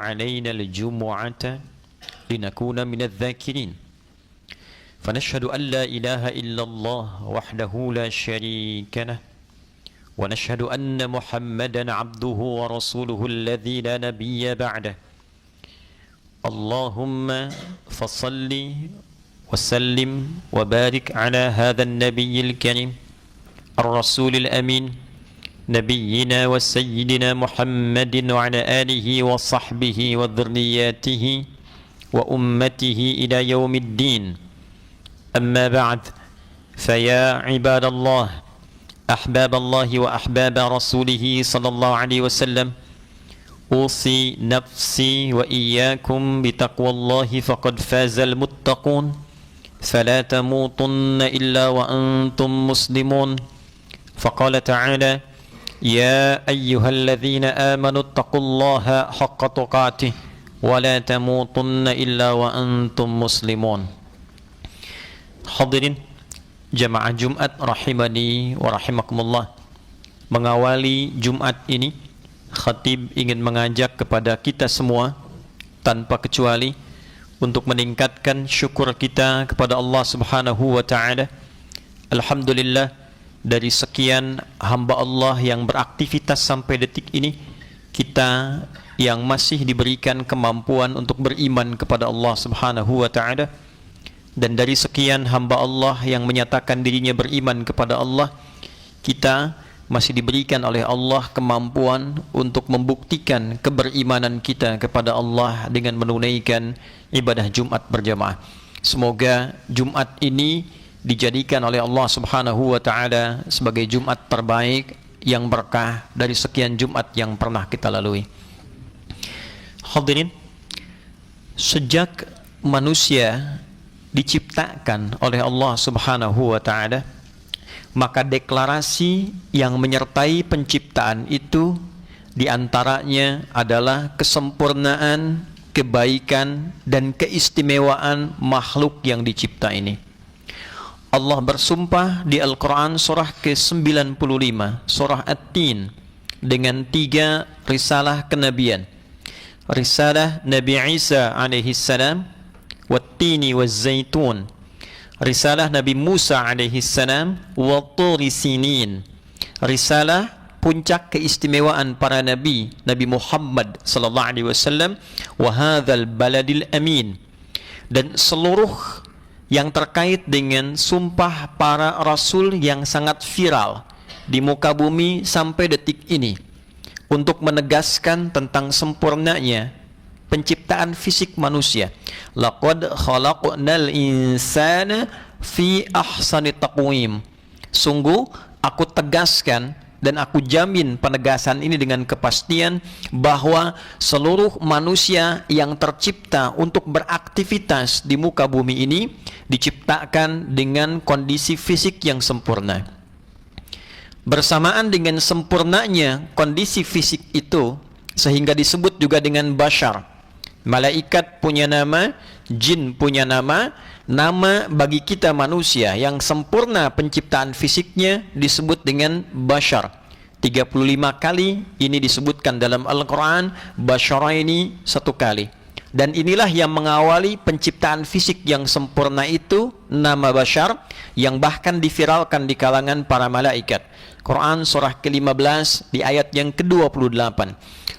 علينا الجمعة لنكون من الذاكرين فنشهد أن لا إله إلا الله وحده لا شريك له ونشهد أن محمدا عبده ورسوله الذي لا نبي بعده اللهم فصل وسلم وبارك على هذا النبي الكريم الرسول الأمين نبينا وسيدنا محمد وعلى آله وصحبه وذرياته وأمته إلى يوم الدين أما بعد فيا عباد الله أحباب الله وأحباب رسوله صلى الله عليه وسلم أوصي نفسي وإياكم بتقوى الله فقد فاز المتقون فلا تموتن إلا وأنتم مسلمون فقال تعالى يا أيها الذين آمنوا اتقوا الله حق تقاته ولا تموتن إلا وأنتم مسلمون. Hadirin jamaah Jumat rahimani wa rahimakumullah. Mengawali Jumat ini, khatib ingin mengajak kepada kita semua tanpa kecuali untuk meningkatkan syukur kita kepada Allah Subhanahu wa taala. Alhamdulillah, dari sekian hamba Allah yang beraktivitas sampai detik ini, kita yang masih diberikan kemampuan untuk beriman kepada Allah Subhanahu wa taala, dan dari sekian hamba Allah yang menyatakan dirinya beriman kepada Allah, kita masih diberikan oleh Allah kemampuan untuk membuktikan keberimanan kita kepada Allah dengan menunaikan ibadah Jumat berjamaah. Semoga Jumat ini dijadikan oleh Allah Subhanahu wa taala sebagai Jumat terbaik yang berkah dari sekian Jumat yang pernah kita lalui. Hadirin, sejak manusia diciptakan oleh Allah Subhanahu wa taala, maka deklarasi yang menyertai penciptaan itu diantaranya adalah kesempurnaan, kebaikan, dan keistimewaan makhluk yang dicipta ini. Allah bersumpah di Al-Quran surah ke-95, surah At-Tin, dengan 3 risalah kenabian. Risalah Nabi Isa alaihi salam, Wat-Tini waz-Zaitun. Risalah Nabi Musa alaihi salam, Wat-Turi Sinin. Risalah puncak keistimewaan para nabi, Nabi Muhammad sallallahu alaihi wasallam, wa hadzal baladil amin. Dan seluruh yang terkait dengan sumpah para rasul yang sangat viral di muka bumi sampai detik ini, untuk menegaskan tentang sempurnanya penciptaan fisik manusia. Laqad khalaqnal insana fi ahsani taqwim. Sungguh aku tegaskan dan aku jamin penegasan ini dengan kepastian bahwa seluruh manusia yang tercipta untuk beraktivitas di muka bumi ini diciptakan dengan kondisi fisik yang sempurna. Bersamaan dengan sempurnanya kondisi fisik itu, sehingga disebut juga dengan bashar. Malaikat punya nama, jin punya nama. Nama bagi kita manusia yang sempurna penciptaan fisiknya disebut dengan bashar. 35 kali ini disebutkan dalam Al-Quran, basharaini 1 kali. Dan inilah yang mengawali penciptaan fisik yang sempurna itu, nama bashar, yang bahkan diviralkan di kalangan para malaikat. Quran surah ke-15 di ayat yang ke-28.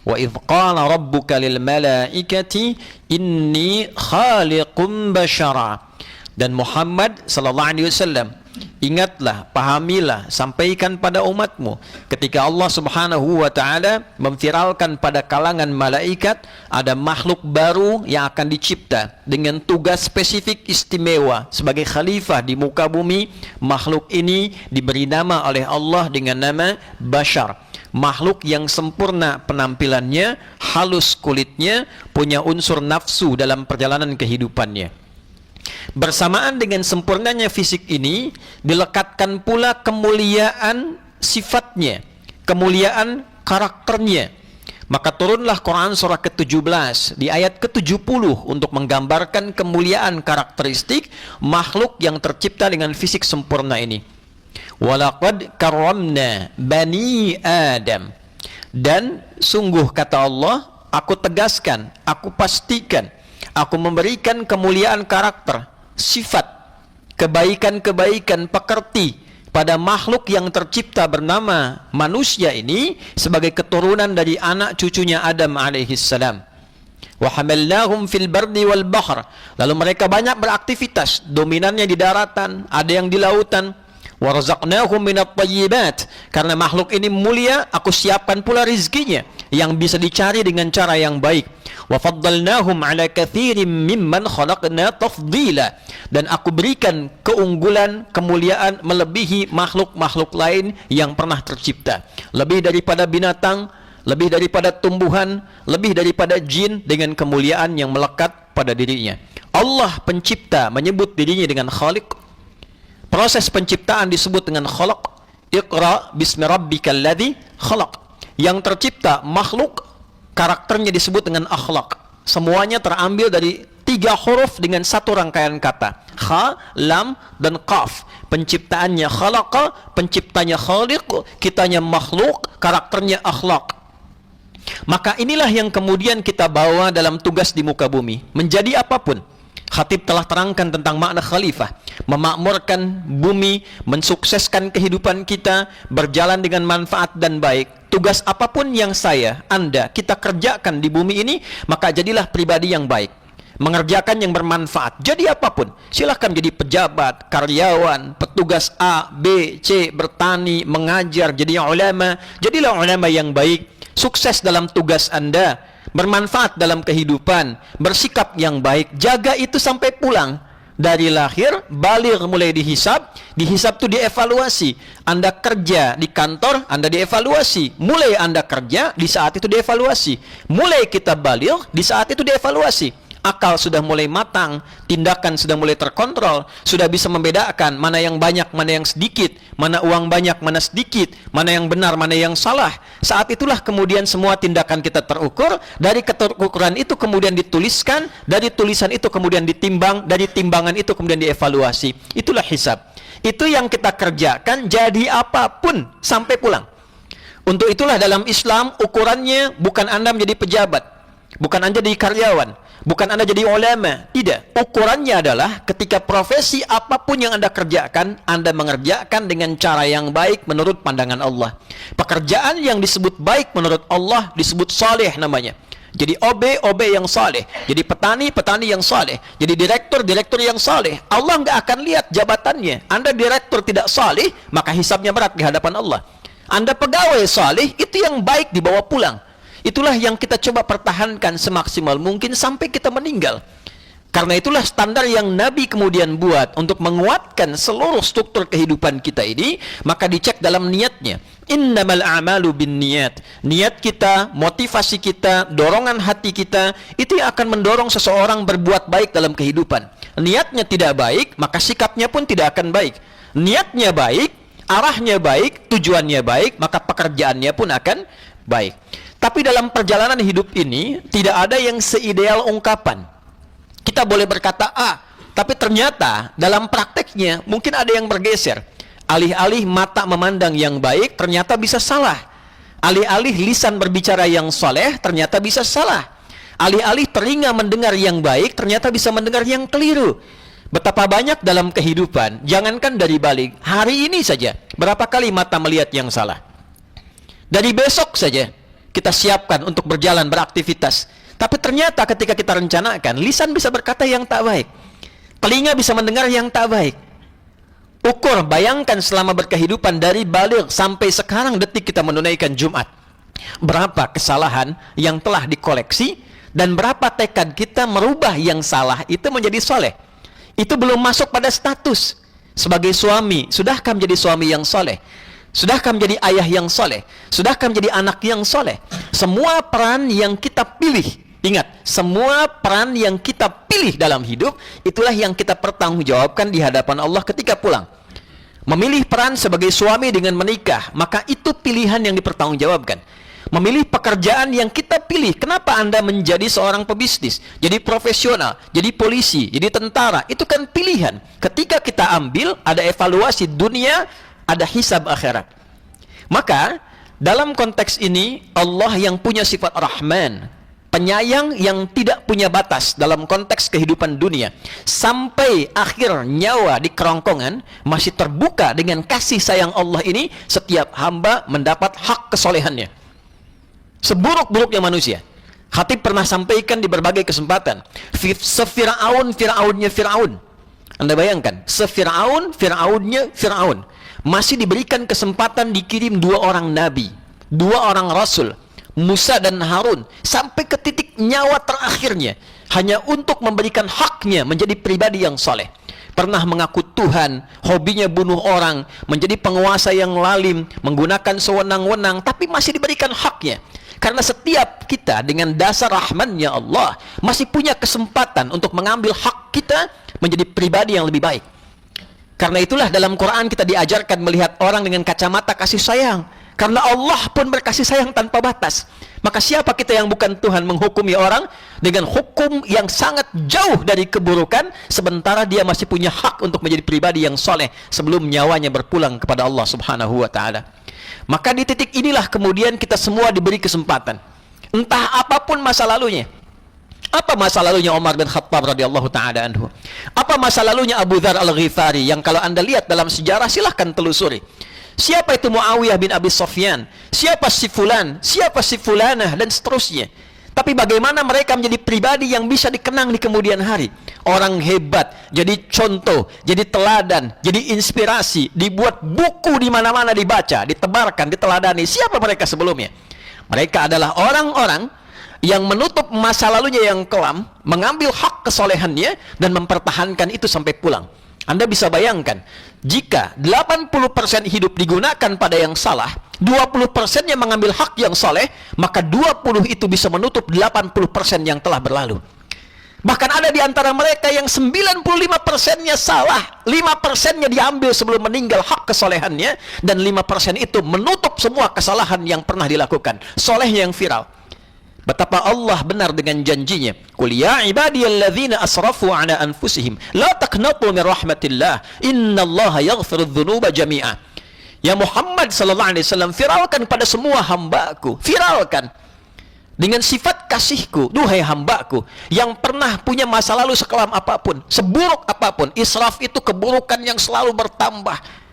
Wa idh qala rabbuka lil malaikati inni khaliqum bashara. Dan Muhammad sallallahu alaihi wasallam, ingatlah, pahamilah, sampaikan pada umatmu ketika Allah Subhanahu wa taala memviralkan pada kalangan malaikat ada makhluk baru yang akan dicipta dengan tugas spesifik istimewa sebagai khalifah di muka bumi. Makhluk ini diberi nama oleh Allah dengan nama bashar. Makhluk yang sempurna penampilannya, halus kulitnya, punya unsur nafsu dalam perjalanan kehidupannya. Bersamaan dengan sempurnanya fisik ini, dilekatkan pula kemuliaan sifatnya, kemuliaan karakternya. Maka turunlah Quran surah ke-17 di ayat ke-70 untuk menggambarkan kemuliaan karakteristik makhluk yang tercipta dengan fisik sempurna ini. Walaqad karramna bani Adam. Dan sungguh kata Allah, aku tegaskan, aku pastikan, aku memberikan kemuliaan karakter, sifat, kebaikan-kebaikan pekerti pada makhluk yang tercipta bernama manusia ini sebagai keturunan dari anak cucunya Adam alaihissalam. Wa hamalnahum fil bardi wal bahr. Lalu mereka banyak beraktivitas, dominannya di daratan, ada yang di lautan. Wa razaqnahum minat thayyibat. Karena makhluk ini mulia, aku siapkan pula rizkinya yang bisa dicari dengan cara yang baik. Wa faddalnahum ala katsirin mimman khalaqna tafdila. Dan aku berikan keunggulan, kemuliaan melebihi makhluk-makhluk lain yang pernah tercipta. Lebih daripada binatang, lebih daripada tumbuhan, lebih daripada jin, dengan kemuliaan yang melekat pada dirinya. Allah pencipta menyebut dirinya dengan Khaliq. Proses penciptaan disebut dengan Khalaq. Iqra bismi rabbikal ladzi khalaq. Yang tercipta makhluk, karakternya disebut dengan akhlak. Semuanya terambil dari 3 huruf dengan satu rangkaian kata. Kha, lam, dan qaf. Penciptaannya khalaqa, penciptanya khaliq, kitanya makhluk, karakternya akhlak. Maka inilah yang kemudian kita bawa dalam tugas di muka bumi. Menjadi apapun. Khatib telah terangkan tentang makna khalifah. Memakmurkan bumi, mensukseskan kehidupan kita, berjalan dengan manfaat dan baik. Tugas apapun yang saya, Anda, kita kerjakan di bumi ini, maka jadilah pribadi yang baik. Mengerjakan yang bermanfaat. Jadi apapun. Silahkan jadi pejabat, karyawan, petugas A, B, C, bertani, mengajar, jadi ulama. Jadilah ulama yang baik. Sukses dalam tugas Anda, bermanfaat dalam kehidupan, bersikap yang baik, jaga itu sampai pulang. Dari lahir, baligh mulai dihisab itu dievaluasi. Anda kerja di kantor, Anda dievaluasi. Mulai Anda kerja, di saat itu dievaluasi. Mulai kita baligh, di saat itu dievaluasi. Akal sudah mulai matang, tindakan sudah mulai terkontrol, sudah bisa membedakan mana yang banyak, mana yang sedikit, mana uang banyak, mana sedikit, mana yang benar, mana yang salah. Saat itulah kemudian semua tindakan kita terukur, dari keterukuran itu kemudian dituliskan, dari tulisan itu kemudian ditimbang, dari timbangan itu kemudian dievaluasi. Itulah hisab. Itu yang kita kerjakan, jadi apapun sampai pulang. Untuk itulah dalam Islam ukurannya bukan Anda menjadi pejabat, bukan Anda jadi karyawan, bukan Anda jadi ulama. Tidak. Ukurannya adalah ketika profesi apapun yang Anda kerjakan, Anda mengerjakan dengan cara yang baik menurut pandangan Allah. Pekerjaan yang disebut baik menurut Allah disebut saleh namanya. Jadi OB yang saleh, jadi petani yang saleh, jadi direktur yang saleh. Allah nggak akan lihat jabatannya. Anda direktur tidak saleh, maka hisabnya berat di hadapan Allah. Anda pegawai saleh, itu yang baik dibawa pulang. Itulah yang kita coba pertahankan semaksimal mungkin sampai kita meninggal. Karena itulah standar yang Nabi kemudian buat untuk menguatkan seluruh struktur kehidupan kita ini, maka dicek dalam niatnya. Innamal a'malu binniyat. Niat kita, motivasi kita, dorongan hati kita, itu yang akan mendorong seseorang berbuat baik dalam kehidupan. Niatnya tidak baik, maka sikapnya pun tidak akan baik. Niatnya baik, arahnya baik, tujuannya baik, maka pekerjaannya pun akan baik. Tapi dalam perjalanan hidup ini tidak ada yang seideal ungkapan. Kita boleh berkata A, tapi ternyata dalam prakteknya mungkin ada yang bergeser. Alih-alih mata memandang yang baik, ternyata bisa salah. Alih-alih lisan berbicara yang soleh, ternyata bisa salah. Alih-alih telinga mendengar yang baik, ternyata bisa mendengar yang keliru. Betapa banyak dalam kehidupan, jangankan dari balik, hari ini saja, berapa kali mata melihat yang salah. Dari besok saja, kita siapkan untuk berjalan, beraktivitas. Tapi ternyata ketika kita rencanakan, lisan bisa berkata yang tak baik, telinga bisa mendengar yang tak baik. Ukur, bayangkan selama berkehidupan dari baligh sampai sekarang detik kita menunaikan Jumat, berapa kesalahan yang telah dikoleksi, dan berapa tekad kita merubah yang salah itu menjadi soleh. Itu belum masuk pada status sebagai suami. Sudahkah menjadi suami yang soleh? Sudahkah menjadi ayah yang soleh? Sudahkah menjadi anak yang soleh? Semua peran yang kita pilih, ingat, semua peran yang kita pilih dalam hidup, itulah yang kita pertanggungjawabkan di hadapan Allah ketika pulang. Memilih peran sebagai suami dengan menikah, maka itu pilihan yang dipertanggungjawabkan. Memilih pekerjaan yang kita pilih. Kenapa Anda menjadi seorang pebisnis, jadi profesional, jadi polisi, jadi tentara? Itu kan pilihan. Ketika kita ambil, ada evaluasi dunia, ada hisab akhirat. Maka dalam konteks ini Allah yang punya sifat Rahman, penyayang yang tidak punya batas dalam konteks kehidupan dunia. Sampai akhir nyawa di kerongkongan masih terbuka dengan kasih sayang Allah ini, setiap hamba mendapat hak kesolehannya. Seburuk-buruknya manusia, Khatib pernah sampaikan di berbagai kesempatan, Fir'aunnya Fir'aun. Anda bayangkan, Fir'aunnya Fir'aun masih diberikan kesempatan dikirim 2 orang nabi, 2 orang rasul, Musa dan Harun, sampai ke titik nyawa terakhirnya hanya untuk memberikan haknya menjadi pribadi yang soleh. Pernah mengaku Tuhan, hobinya bunuh orang, menjadi penguasa yang lalim, menggunakan sewenang-wenang, tapi masih diberikan haknya. Karena setiap kita dengan dasar rahmannya Allah masih punya kesempatan untuk mengambil hak kita menjadi pribadi yang lebih baik. Karena itulah dalam Quran kita diajarkan melihat orang dengan kacamata kasih sayang. Karena Allah pun berkasih sayang tanpa batas. Maka siapa kita yang bukan Tuhan menghukumi orang dengan hukum yang sangat jauh dari keburukan, sementara dia masih punya hak untuk menjadi pribadi yang soleh sebelum nyawanya berpulang kepada Allah Subhanahu wa ta'ala. Maka di titik inilah kemudian kita semua diberi kesempatan. Entah apapun masa lalunya. Apa masa lalunya Umar bin Khattab radhiyallahu ta'ala anhu? Apa masa lalunya Abu Dzar Al-Ghifari yang kalau Anda lihat dalam sejarah silahkan telusuri. Siapa itu Muawiyah bin Abi Sufyan? Siapa si fulan? Siapa si fulanah? Dan seterusnya. Tapi bagaimana mereka menjadi pribadi yang bisa dikenang di kemudian hari? Orang hebat, jadi contoh, jadi teladan, jadi inspirasi, dibuat buku di mana-mana dibaca, ditebarkan, diteladani. Siapa mereka sebelumnya? Mereka adalah orang-orang yang menutup masa lalunya yang kelam, mengambil hak kesolehannya dan mempertahankan itu sampai pulang. Anda bisa bayangkan, jika 80% hidup digunakan pada yang salah, 20%-nya mengambil hak yang soleh, maka 20 itu bisa menutup 80% yang telah berlalu. Bahkan ada di antara mereka yang 95%-nya salah, 5%-nya diambil sebelum meninggal hak kesolehannya, dan 5% itu menutup semua kesalahan yang pernah dilakukan. Solehnya yang viral. Betapa Allah benar dengan janjinya. Qul ya ibadiyalladzina asrafu ala anfusihim la taqnatu min rahmatillah innallaha yaghfirudz dzunuba jami'a. Ya Muhammad sallallahu alaihi wasallam, viralkan pada semua hambaku, viralkan dengan sifat kasihku, duhai hambaku yang pernah punya masa lalu sekelam apapun, seburuk apapun. Israf itu keburukan yang selalu bertambah.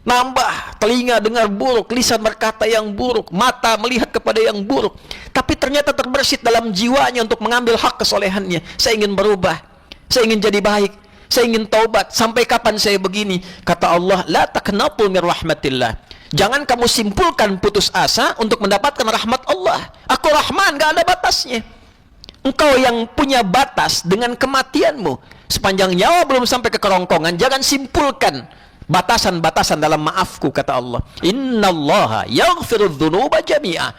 Nambah, telinga dengar buruk, lisan berkata yang buruk, mata melihat kepada yang buruk. Tapi ternyata terbersit dalam jiwanya untuk mengambil hak kesolehannya. Saya ingin berubah, saya ingin jadi baik, saya ingin taubat. Sampai kapan saya begini? Kata Allah, la taqnatu min rahmatillah. Jangan kamu simpulkan putus asa untuk mendapatkan rahmat Allah. Aku Rahman, gak ada batasnya. Engkau yang punya batas dengan kematianmu. Sepanjang nyawa belum sampai ke kerongkongan, jangan simpulkan batasan-batasan dalam maafku, kata Allah. Innallaha yaghfirudz dzunuba jami'a.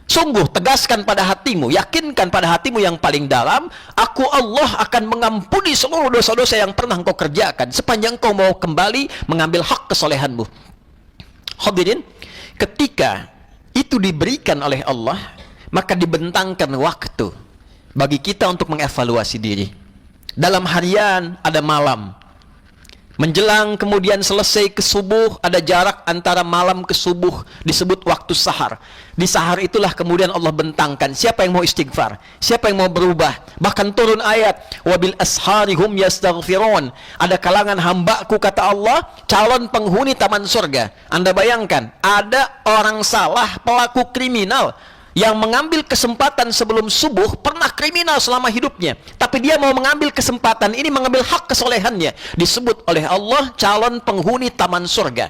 Sungguh tegaskan pada hatimu, yakinkan pada hatimu yang paling dalam, aku Allah akan mengampuni seluruh dosa-dosa yang pernah engkau kerjakan sepanjang engkau mau kembali mengambil hak kesolehanmu. Hadirin, ketika itu diberikan oleh Allah, maka dibentangkan waktu bagi kita untuk mengevaluasi diri. Dalam harian ada malam, menjelang kemudian selesai ke subuh, ada jarak antara malam ke subuh, disebut waktu sahar. Di sahar itulah kemudian Allah bentangkan siapa yang mau istighfar, siapa yang mau berubah. Bahkan turun ayat, wabil ashari hum yastaghfirun. Ada kalangan hambaku, kata Allah, calon penghuni taman surga. Anda bayangkan, ada orang salah, pelaku kriminal yang mengambil kesempatan sebelum subuh, pernah kriminal selama hidupnya, tapi dia mau mengambil kesempatan ini, mengambil hak kesolehannya, disebut oleh Allah calon penghuni taman surga.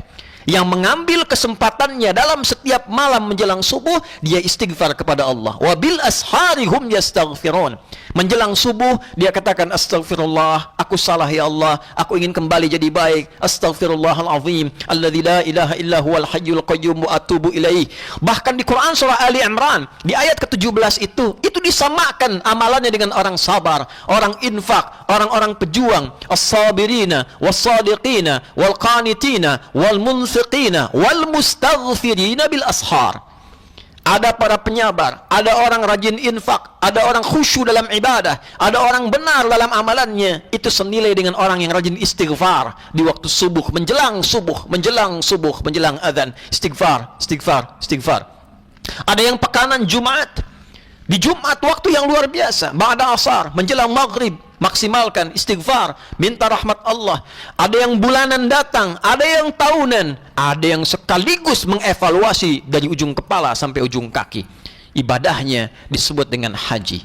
Yang mengambil kesempatannya dalam setiap malam menjelang subuh, dia istighfar kepada Allah. Wabil ashari hum yastaghfirun. Menjelang subuh dia katakan, astagfirullah, aku salah ya Allah, aku ingin kembali jadi baik. Astaghfirullahalazim alladzi la ilaha illa huwal hayyul qayyum wa atubu ilaih. Bahkan di Quran surah Ali Imran di ayat ke-17 itu disamakan amalannya dengan orang sabar, orang infak, orang-orang pejuang, as-sabirina was-sadiqina wal qanitina wal munfiqina wal mustaghfirina bil ashar. Ada para penyabar, ada orang rajin infak, ada orang khusyuk dalam ibadah, ada orang benar dalam amalannya. Itu senilai dengan orang yang rajin istighfar di waktu subuh, menjelang subuh, menjelang subuh, menjelang azan. Istighfar, istighfar, istighfar. Ada yang pekanan Jumat, Di Jumat waktu yang luar biasa, ba'da asar, menjelang maghrib, maksimalkan istighfar, minta rahmat Allah. Ada yang bulanan datang, ada yang tahunan, ada yang sekaligus mengevaluasi dari ujung kepala sampai ujung kaki. Ibadahnya disebut dengan haji.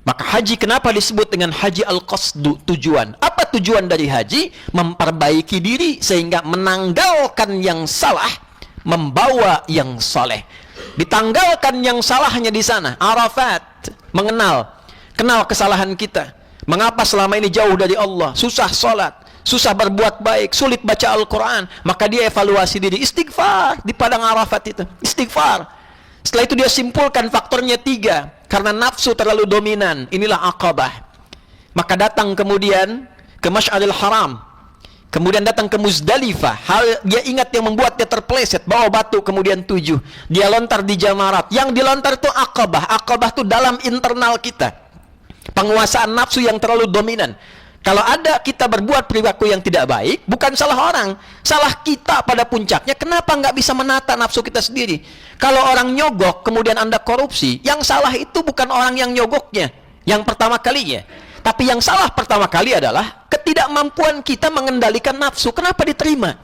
Maka haji kenapa disebut dengan haji al-qasdu, tujuan? Apa tujuan dari haji? Memperbaiki diri sehingga menanggalkan yang salah, membawa yang saleh. Ditanggalkan yang salahnya di sana. Arafat, kenal kesalahan kita. Mengapa selama ini jauh dari Allah, susah sholat, susah berbuat baik, sulit baca Al-Quran. Maka dia evaluasi diri, istighfar di padang Arafat itu, istighfar. Setelah itu dia simpulkan faktornya 3, karena nafsu terlalu dominan. Inilah Aqabah. Maka datang kemudian ke Masy'aril Haram, kemudian datang ke Muzdalifah. Hal dia ingat yang membuat dia terpeleset, bawa batu, kemudian 7. Dia lontar di Jamarat. Yang dilontar itu Aqabah. Aqabah itu dalam internal kita, penguasaan nafsu yang terlalu dominan. Kalau ada kita berbuat perilaku yang tidak baik, bukan salah orang, salah kita pada puncaknya. Kenapa nggak bisa menata nafsu kita sendiri? Kalau orang nyogok, kemudian Anda korupsi, yang salah itu bukan orang yang nyogoknya, yang pertama kalinya. Tapi yang salah pertama kali adalah ketidakmampuan kita mengendalikan nafsu. Kenapa diterima?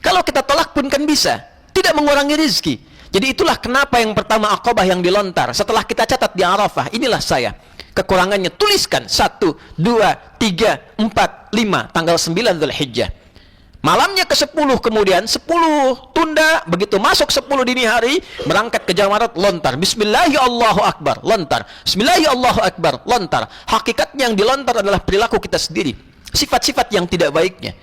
Kalau kita tolak pun kan bisa, tidak mengurangi rezeki. Jadi itulah kenapa yang pertama Aqabah yang dilontar. Setelah kita catat di Arafah, inilah saya. Kekurangannya tuliskan 1, 2, 3, 4, 5, tanggal 9 Dzulhijjah. Malamnya ke-10 kemudian 10 tunda, begitu masuk 10 dini hari berangkat ke Jamarat, lontar Bismillahi Allahu Akbar, lontar Bismillahi Allahu Akbar, lontar. Hakikatnya yang dilontar adalah perilaku kita sendiri, sifat-sifat yang tidak baiknya.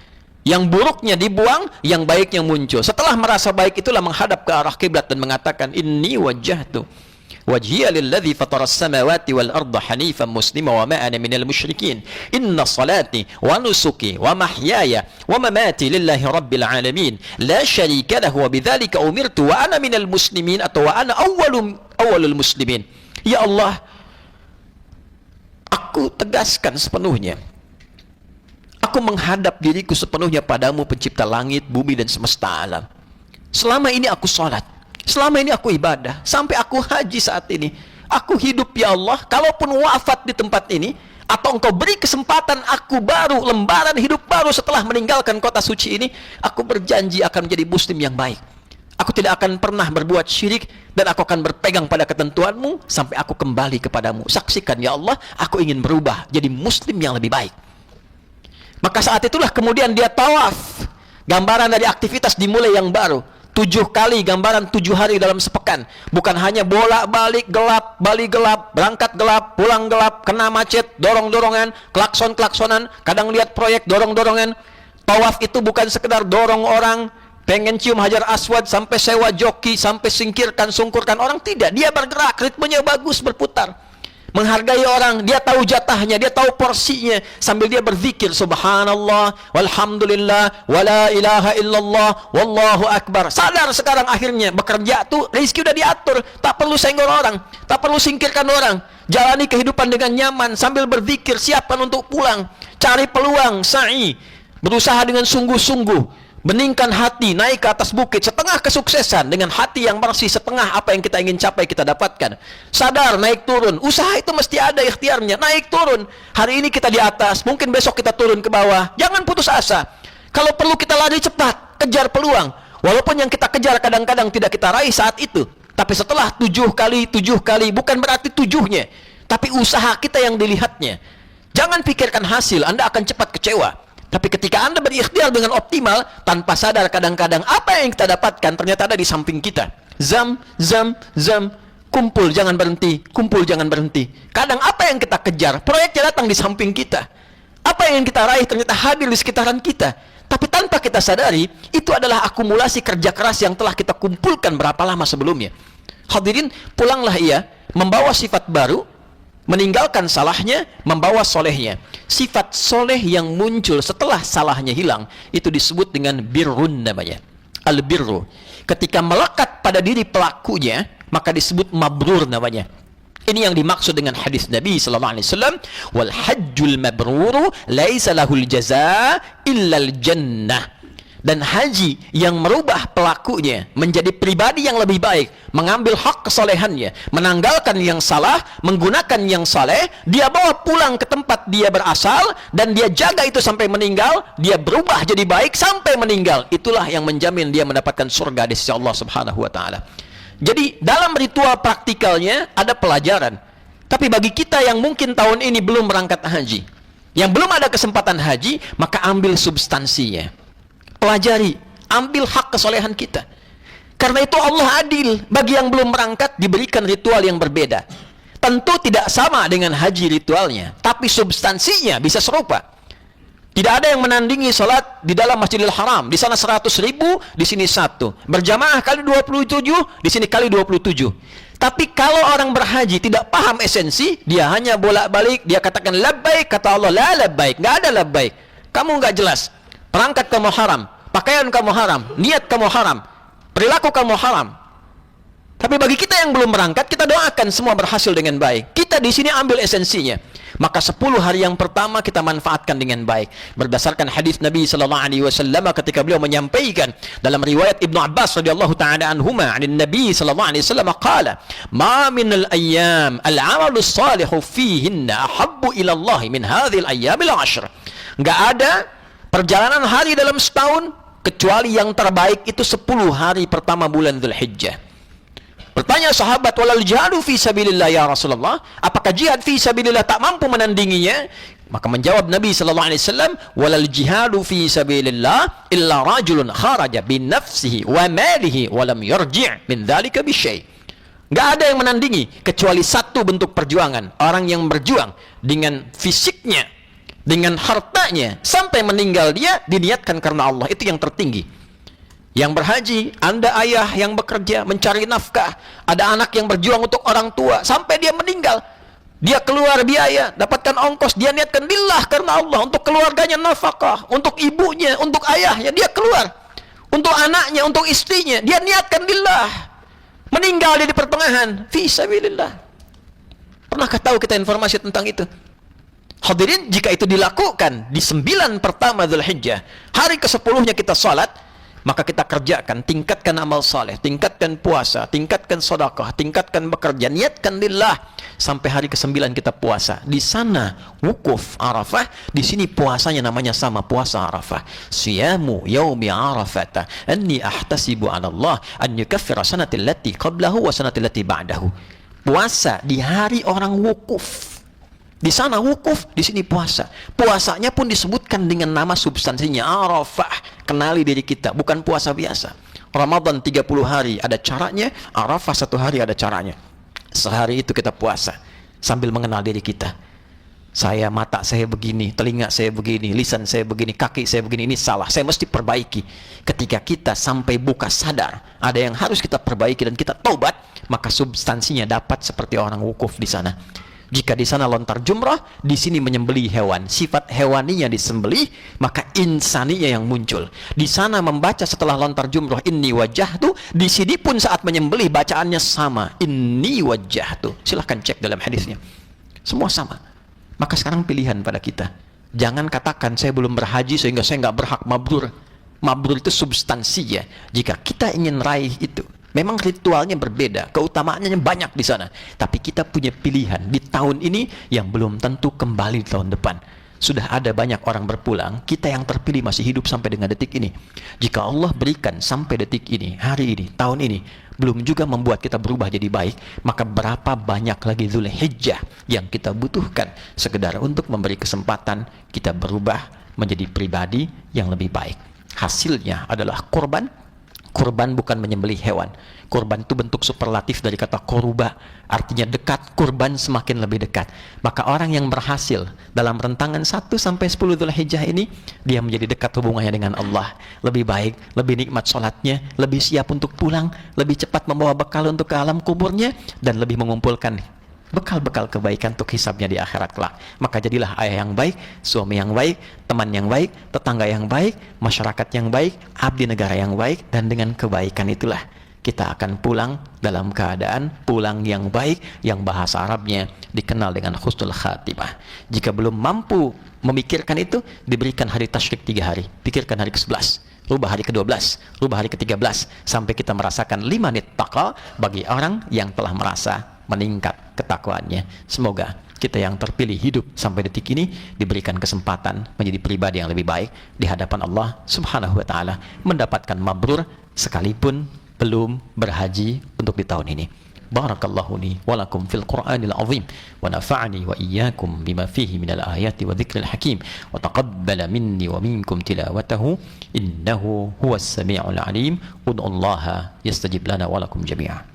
Yang buruknya dibuang, yang baiknya muncul. Setelah merasa baik itulah menghadap ke arah kiblat dan mengatakan inni wajjahtu wajhiya lilladzi fataras samawati wal arda hanifan muslima wa ma ana minal musyrikin inna salati wa nusuki wa mahyaya wa mamati lillahi rabbil alamin la syarika lahu wa bidzalika umirtu wa ana minal muslimin atau wa ana awwalul muslimin. Ya Allah, aku tegaskan sepenuhnya, aku menghadap diriku sepenuhnya padamu, pencipta langit, bumi dan semesta alam. Selama ini aku sholat, selama ini aku ibadah, sampai aku haji saat ini. Aku hidup ya Allah, kalaupun wafat di tempat ini, atau engkau beri kesempatan aku baru, lembaran hidup baru setelah meninggalkan kota suci ini, aku berjanji akan menjadi muslim yang baik. Aku tidak akan pernah berbuat syirik, dan aku akan berpegang pada ketentuanmu sampai aku kembali kepadamu. Saksikan ya Allah, aku ingin berubah jadi muslim yang lebih baik. Maka saat itulah kemudian dia tawaf. Gambaran dari aktivitas dimulai yang baru. 7 kali, gambaran 7 hari dalam sepekan. Bukan hanya bolak-balik gelap, balik gelap, berangkat gelap, pulang gelap, kena macet, dorong-dorongan, klakson-klaksonan, kadang lihat proyek dorong-dorongan. Tawaf itu bukan sekedar dorong orang, pengen cium hajar aswad, sampai sewa joki, sampai singkirkan, sungkurkan orang. Tidak, dia bergerak, ritmenya bagus, berputar. Menghargai orang, dia tahu jatahnya, dia tahu porsinya, sambil dia berzikir subhanallah walhamdulillah wala ilaha illallah wallahu akbar. Sadar sekarang akhirnya bekerja tuh rezeki udah diatur, tak perlu senggol orang, tak perlu singkirkan orang. Jalani kehidupan dengan nyaman sambil berzikir, siapkan untuk pulang, cari peluang, sa'i, berusaha dengan sungguh-sungguh, beningkan hati, naik ke atas bukit. Setengah kesuksesan dengan hati yang bersih, setengah apa yang kita ingin capai kita dapatkan. Sadar, naik turun, usaha itu mesti ada ikhtiarnya, naik turun. Hari ini kita di atas, mungkin besok kita turun ke bawah. Jangan putus asa. Kalau perlu kita lari cepat, kejar peluang. Walaupun yang kita kejar kadang-kadang tidak kita raih saat itu, tapi setelah 7 kali, bukan berarti 7-nya, tapi usaha kita yang dilihatnya. Jangan pikirkan hasil, Anda akan cepat kecewa. Tapi ketika Anda berikhtiar dengan optimal, tanpa sadar kadang-kadang apa yang kita dapatkan ternyata ada di samping kita. Zam, kumpul jangan berhenti, kumpul jangan berhenti. Kadang apa yang kita kejar, proyeknya datang di samping kita. Apa yang kita raih ternyata hadir di sekitaran kita. Tapi tanpa kita sadari, itu adalah akumulasi kerja keras yang telah kita kumpulkan berapa lama sebelumnya. Hadirin, pulanglah ia, membawa sifat baru, meninggalkan salahnya, membawa solehnya. Sifat soleh yang muncul setelah salahnya hilang, itu disebut dengan birrun namanya. Al-birru. Ketika melekat pada diri pelakunya, maka disebut mabrur namanya. Ini yang dimaksud dengan hadis Nabi sallallahu alaihi wasallam, wal hajjul mabruru laisa lahul jazaa illal jannah. Dan haji yang merubah pelakunya menjadi pribadi yang lebih baik, mengambil hak kesolehannya, menanggalkan yang salah, menggunakan yang saleh, dia bawa pulang ke tempat dia berasal, dan dia jaga itu sampai meninggal, dia berubah jadi baik sampai meninggal. Itulah yang menjamin dia mendapatkan surga di sisi Allah Subhanahu wa Ta'ala. Jadi dalam ritual praktikalnya ada pelajaran. Tapi bagi kita yang mungkin tahun ini belum berangkat haji, yang belum ada kesempatan haji, maka ambil substansinya, pelajari, ambil hak kesolehan kita. Karena itu Allah adil, bagi yang belum berangkat diberikan ritual yang berbeda. Tentu tidak sama dengan haji ritualnya, tapi substansinya bisa serupa. Tidak ada yang menandingi salat di dalam Masjidil Haram, di sana 100.000, di sini 1. Berjamaah kali 27, di sini kali 27. Tapi kalau orang berhaji tidak paham esensi, dia hanya bolak-balik, dia katakan labbaik, kata Allah la labbaik, nggak ada labbaik. Kamu nggak jelas. Perangkat kamu haram, pakaian kamu haram, niat kamu haram, perilaku kamu haram. Tapi bagi kita yang belum berangkat, kita doakan semua berhasil dengan baik. Kita di sini ambil esensinya. Maka 10 hari yang pertama kita manfaatkan dengan baik. Berdasarkan hadis Nabi sallallahu alaihi wasallam ketika beliau menyampaikan dalam riwayat Ibnu Abbas radhiyallahu taala anhuma, an Nabi sallallahu alaihi wasallam qala, "Ma minal ayyam al-'amalu shalihu fihinna ahabbu ila Allah min hadhihi al-ayyam al-'ashr." Enggak ada perjalanan hari dalam setahun kecuali yang terbaik itu 10 hari pertama bulan Dzulhijjah. Bertanya sahabat, walal jihadu fi sabilillah ya Rasulullah, apakah jihad fi sabilillah tak mampu menandinginya? Maka menjawab Nabi sallallahu alaihi wasallam, walal jihadu fi sabilillah illa rajulun kharaja bi nafsihi wa malihi wa lam yarji' min dzalika bi syai'. Enggak ada yang menandingi kecuali satu bentuk perjuangan, orang yang berjuang dengan fisiknya, dengan hartanya sampai meninggal dia diniatkan karena Allah. Itu yang tertinggi. Yang berhaji, Anda ayah yang bekerja mencari nafkah, ada anak yang berjuang untuk orang tua sampai dia meninggal, dia keluar biaya, dapatkan ongkos, dia niatkan lillah karena Allah, untuk keluarganya nafkah, untuk ibunya, untuk ayahnya, dia keluar, untuk anaknya, untuk istrinya, dia niatkan lillah, meninggal dia di pertengahan, fi sabilillah. Pernahkah tahu kita informasi tentang itu? Hadirin, jika itu dilakukan di 9 pertama Dzulhijjah, hari ke-10-nya kita salat, maka kita kerjakan, tingkatkan amal saleh, tingkatkan puasa, tingkatkan sedekah, tingkatkan bekerja, niatkan lillah sampai hari ke-9 kita puasa. Di sana wukuf Arafah, di sini puasanya namanya sama, puasa Arafah. Siyamu yaumi Arafata anni ahtasibu 'ala Allah an yukaffira sanati allati qablahu wa sanati allati ba'dahu. Puasa di hari orang wukuf. Di sana wukuf, di sini puasa. Puasanya pun disebutkan dengan nama substansinya, Arafah. Kenali diri kita, bukan puasa biasa. Ramadan 30 hari ada caranya, Arafah 1 hari ada caranya. Sehari itu kita puasa sambil mengenal diri kita. Mata saya begini, telinga saya begini, lisan saya begini, kaki saya begini, ini salah, saya mesti perbaiki. Ketika kita sampai buka sadar, ada yang harus kita perbaiki dan kita taubat, maka substansinya dapat seperti orang wukuf di sana. Jika di sana lontar jumrah, di sini menyembelih hewan, sifat hewaninya disembelih, maka insaninya yang muncul. Di sana membaca setelah lontar jumrah inni wajjahtu, di sini pun saat menyembelih bacaannya sama, inni wajjahtu. Silahkan cek dalam hadisnya. Semua sama. Maka sekarang pilihan pada kita. Jangan katakan saya belum berhaji sehingga saya nggak berhak mabrur. Mabrur itu substansinya. Jika kita ingin raih itu, memang ritualnya berbeda, keutamaannya banyak di sana. Tapi kita punya pilihan di tahun ini yang belum tentu kembali di tahun depan. Sudah ada banyak orang berpulang, kita yang terpilih masih hidup sampai dengan detik ini. Jika Allah berikan sampai detik ini, hari ini, tahun ini, belum juga membuat kita berubah jadi baik, maka berapa banyak lagi Dzulhijjah yang kita butuhkan sekedar untuk memberi kesempatan kita berubah menjadi pribadi yang lebih baik. Hasilnya adalah korban. Kurban bukan menyembelih hewan. Kurban itu bentuk superlatif dari kata koruba, artinya dekat. Kurban semakin lebih dekat. Maka orang yang berhasil dalam rentangan 1 sampai 10 Dzulhijjah ini, dia menjadi dekat hubungannya dengan Allah. Lebih baik, lebih nikmat sholatnya, lebih siap untuk pulang, lebih cepat membawa bekal untuk ke alam kuburnya, dan lebih mengumpulkan bekal-bekal kebaikan untuk hisabnya di akhirat kelak. Maka jadilah ayah yang baik, suami yang baik, teman yang baik, tetangga yang baik, masyarakat yang baik, abdi negara yang baik, dan dengan kebaikan itulah kita akan pulang dalam keadaan pulang yang baik, yang bahasa Arabnya dikenal dengan husnul khatimah. Jika belum mampu memikirkan itu, diberikan hari tasyrik 3 hari. Pikirkan hari ke-11. rubah hari ke-12, rubah hari ke-13, sampai kita merasakan 5 menit taqwa bagi orang yang telah merasa meningkat ketakwaannya. Semoga kita yang terpilih hidup sampai detik ini diberikan kesempatan menjadi pribadi yang lebih baik di hadapan Allah Subhanahu wa taala, mendapatkan mabrur sekalipun belum berhaji untuk di tahun ini. Barakallahu li wa lakum fil Qur'anil azim wa nafa'ani wa iyyakum bima fihi minal ayati wa dzikril hakim wa taqabbala minni wa minkum tilawatahu innahu huwas samiul alim. Ud'ullaha yastajib lana wa lakum jami'an.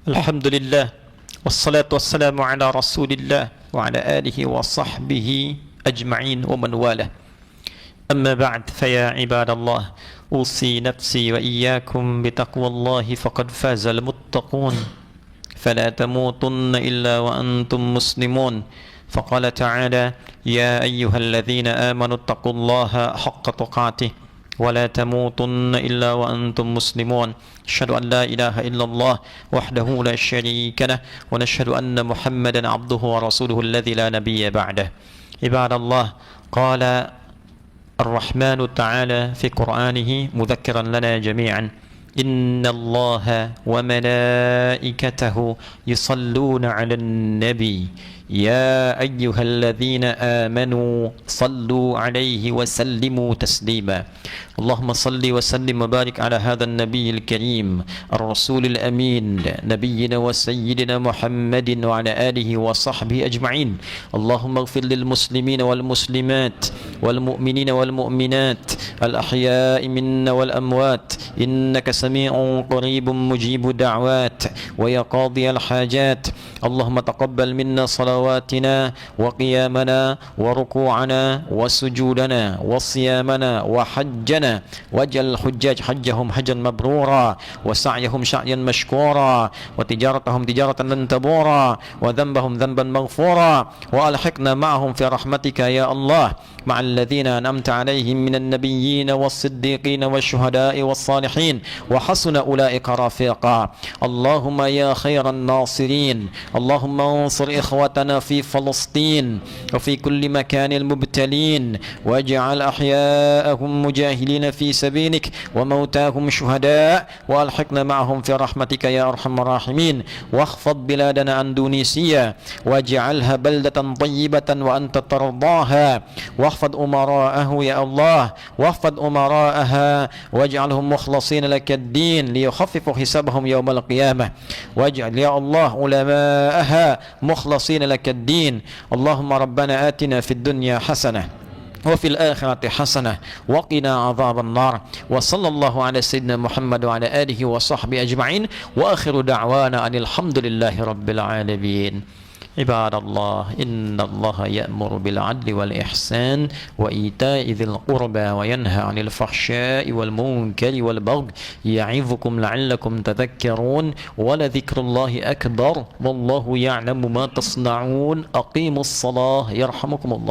Alhamdulillah wassalatu wassalamu ala rasulillah wa ala alihi wa sahbihi ajma'in wa man walah. Amma ba'd, faya ibadallah, usi nafsi wa iyyakum bitaqwallahi faqad fazal muttaqun fala tamutunna illa wa antum muslimun. Faqala ta'ala ya ayyuhalladzina amanu taqullaha haqqa tuqatih ولا تموتن إلا وأنتم مسلمون. أشهد أن لا إله إلا الله وحده لا شريك له ونشهد أن محمدا عبده ورسوله الذي لا نبي بعده. عباد الله، قال الرحمن تعالى في قرآنه مذكرا لنا جميعا إن الله وملائكته يصلون على النبي يا أيها الذين آمنوا صلوا عليه وسلموا تسليما. اللهم صل وسلم وبارك على هذا النبي الكريم الرسول الأمين نبينا وسيدنا محمد وعلى آله وصحبه أجمعين. اللهم اغفر للمسلمين والمسلمات والمؤمنين والمؤمنات الأحياء منا والأموات إنك سميع قريب مجيب الدعوات ويا قاضي الحاجات. اللهم تقبل منا صلواتنا وقيامنا وركوعنا وسجودنا وصيامنا وحجنا، واجعل الحجاج حجهم حجا مبرورا وسعيهم سعيا مشكورا وتجارتهم تجارة لن تبورا وذنبهم ذنبا مغفورا وألحقنا معهم في رحمتك يا الله مع الذين أنعمت عليهم من النبيين والصديقين والشهداء والصالحين وحسن أولئك رفيقا. اللهم يا خير الناصرين، اللهم انصر إخوتنا في فلسطين وفي كل مكان المبتلين، واجعل أحياءهم مجاهدين في سبيلك وموتاهم شهداء وألحقنا معهم في رحمتك يا أرحم الراحمين. واخفض بلادنا أندونيسيا واجعلها بلدة طيبة وأنت ترضاها، واحفظ أمراءه يا الله، واحفظ أمراءها واجعلهم مخلصين لك الدين ليخففوا حسابهم يوم القيامة، واجعل يا الله علماءها مخلصين لك الدين. اللهم ربنا آتنا في الدنيا حسنة وفي الآخرة حسنة وقنا عذاب النار. وصلى الله على سيدنا محمد وعلى آله وصحبه أجمعين، وآخر دعوانا أن الحمد لله رب العالمين. عباد الله، إن الله يأمر بالعدل والإحسان وإيتاء ذي القربى وينهى عن الفحشاء والمنكر والبغي يعظكم لعلكم تذكرون. ولذكر الله أكبر والله يعلم ما تصنعون. أقيموا الصلاة يرحمكم الله.